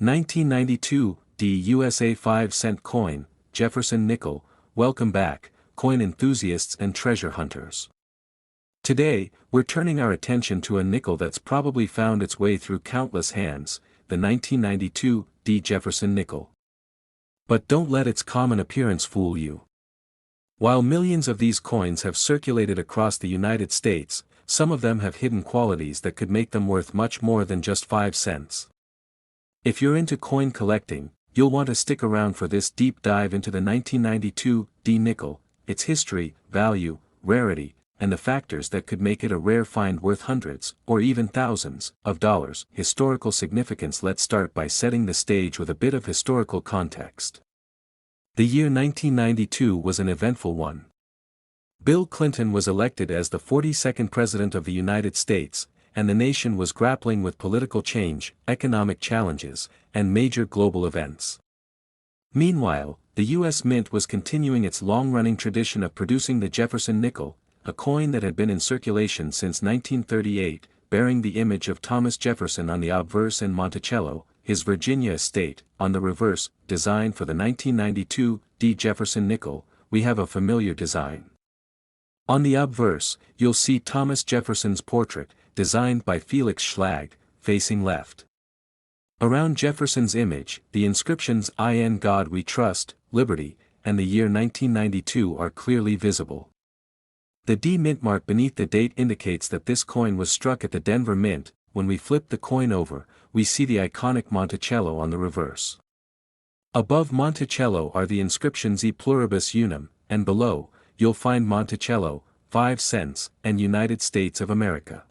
1992, D USA 5-cent coin, Jefferson Nickel. Welcome back, coin enthusiasts and treasure hunters. Today, we're turning our attention to a nickel that's probably found its way through countless hands, the 1992, D Jefferson Nickel. But don't let its common appearance fool you. While millions of these coins have circulated across the United States, some of them have hidden qualities that could make them worth much more than just 5 cents. If you're into coin collecting, you'll want to stick around for this deep dive into the 1992 D nickel, its history, value, rarity, and the factors that could make it a rare find worth hundreds, or even thousands, of dollars. Historical significance. Let's start by setting the stage with a bit of historical context. The year 1992 was an eventful one. Bill Clinton was elected as the 42nd President of the United States, and the nation was grappling with political change, economic challenges, and major global events. Meanwhile, the U.S. Mint was continuing its long-running tradition of producing the Jefferson Nickel, a coin that had been in circulation since 1938, bearing the image of Thomas Jefferson on the obverse and Monticello, his Virginia estate, on the reverse. Designed for the 1992 D Jefferson Nickel, we have a familiar design. On the obverse, you'll see Thomas Jefferson's portrait, designed by Felix Schlag, facing left. Around Jefferson's image, the inscriptions "In God We Trust," "Liberty," and the year 1992 are clearly visible. The D mint mark beneath the date indicates that this coin was struck at the Denver Mint. When we flip the coin over, we see the iconic Monticello on the reverse. Above Monticello are the inscriptions E Pluribus Unum, and below, you'll find Monticello, 5 cents, and United States of America.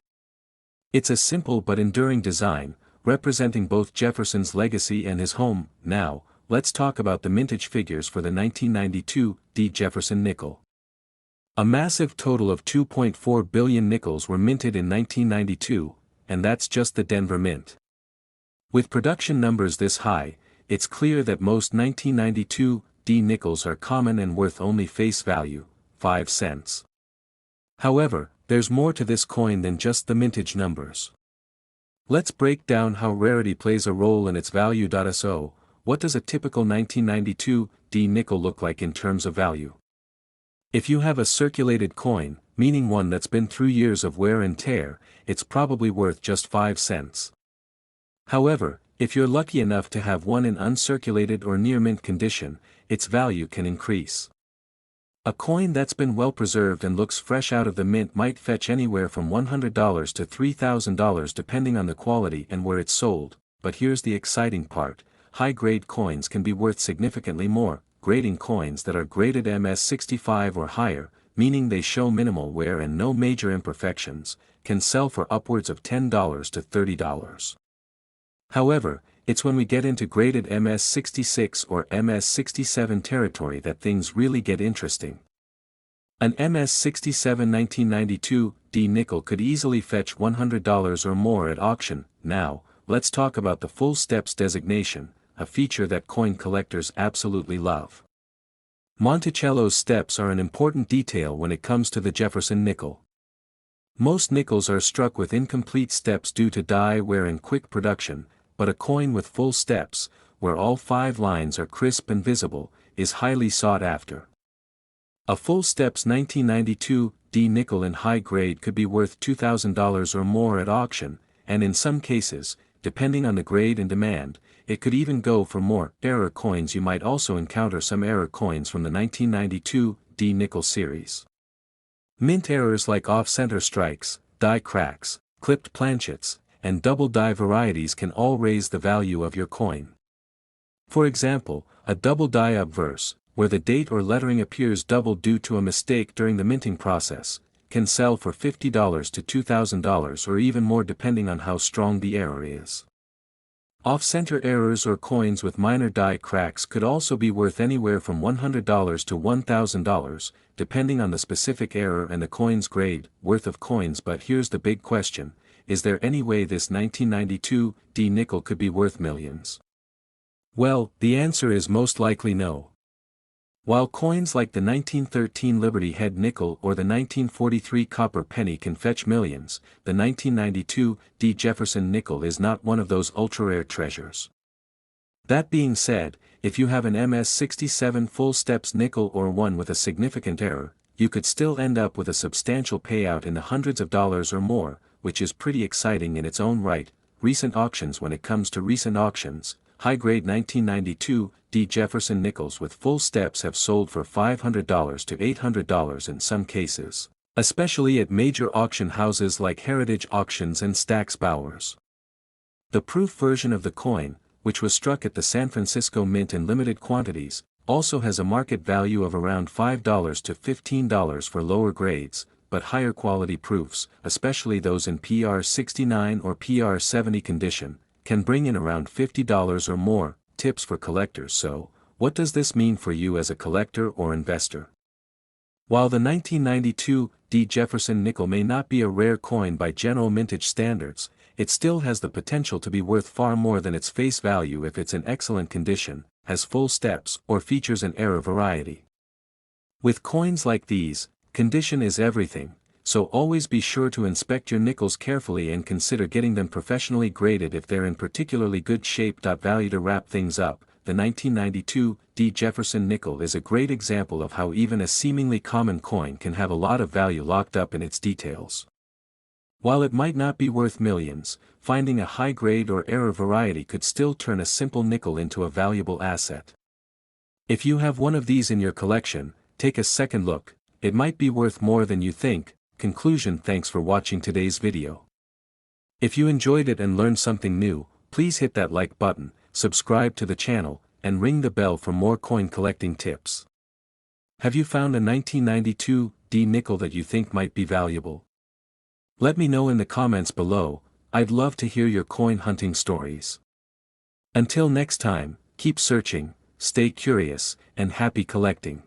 It's a simple but enduring design, representing both Jefferson's legacy and his home. Now, let's talk about the mintage figures for the 1992 D Jefferson Nickel. A massive total of 2.4 billion nickels were minted in 1992, and that's just the Denver Mint. With production numbers this high, it's clear that most 1992 D nickels are common and worth only face value, 5 cents. However, there's more to this coin than just the mintage numbers. Let's break down how rarity plays a role in its value. So, what does a typical 1992 D nickel look like in terms of value? If you have a circulated coin, meaning one that's been through years of wear and tear, it's probably worth just 5 cents. However, if you're lucky enough to have one in uncirculated or near mint condition, its value can increase. A coin that's been well preserved and looks fresh out of the mint might fetch anywhere from $100 to $3,000 depending on the quality and where it's sold. But here's the exciting part: high-grade coins can be worth significantly more. Grading coins that are graded MS65 or higher, meaning they show minimal wear and no major imperfections, can sell for upwards of $10 to $30. However, it's when we get into graded MS66 or MS67 territory that things really get interesting. An MS67 1992 D nickel could easily fetch $100 or more at auction. Now, let's talk about the full steps designation, a feature that coin collectors absolutely love. Monticello's steps are an important detail when it comes to the Jefferson Nickel. Most nickels are struck with incomplete steps due to die wear and quick production, but a coin with full steps, where all 5 lines are crisp and visible, is highly sought after. A full steps 1992 D nickel in high grade could be worth $2,000 or more at auction, and in some cases, depending on the grade and demand, it could even go for more. Error coins. You might also encounter some error coins from the 1992 D nickel series. Mint errors like off-center strikes, die cracks, clipped planchets, and double die varieties can all raise the value of your coin. For example, a double die obverse, where the date or lettering appears double due to a mistake during the minting process, can sell for $50 to $2,000 or even more depending on how strong the error is. Off-center errors or coins with minor die cracks could also be worth anywhere from $100 to $1,000, depending on the specific error and the coin's grade. Worth of coins. But here's the big question: is there any way this 1992 D nickel could be worth millions? Well, the answer is most likely no. While coins like the 1913 Liberty Head nickel or the 1943 copper penny can fetch millions, the 1992 D Jefferson nickel is not one of those ultra-rare treasures. That being said, if you have an MS-67 full steps nickel or one with a significant error, you could still end up with a substantial payout in the hundreds of dollars or more, which is pretty exciting in its own right. Recent auctions. When it comes to recent auctions, high-grade 1992 D Jefferson nickels with full steps have sold for $500 to $800 in some cases, especially at major auction houses like Heritage Auctions and Stack's Bowers. The proof version of the coin, which was struck at the San Francisco Mint in limited quantities, also has a market value of around $5 to $15 for lower grades, but higher quality proofs, especially those in PR69 or PR70 condition, can bring in around $50 or more. Tips for collectors. So, what does this mean for you as a collector or investor? While the 1992 D Jefferson nickel may not be a rare coin by general mintage standards, it still has the potential to be worth far more than its face value if it's in excellent condition, has full steps, or features an error variety. With coins like these, condition is everything, so always be sure to inspect your nickels carefully and consider getting them professionally graded if they're in particularly good shape. Value. To wrap things up, the 1992 D Jefferson nickel is a great example of how even a seemingly common coin can have a lot of value locked up in its details. While it might not be worth millions, finding a high-grade or error variety could still turn a simple nickel into a valuable asset. If you have one of these in your collection, take a second look, it might be worth more than you think. Conclusion. Thanks for watching today's video. If you enjoyed it and learned something new, please hit that like button, subscribe to the channel, and ring the bell for more coin collecting tips. Have you found a 1992 D nickel that you think might be valuable? Let me know in the comments below. I'd love to hear your coin hunting stories. Until next time, keep searching, stay curious, and happy collecting.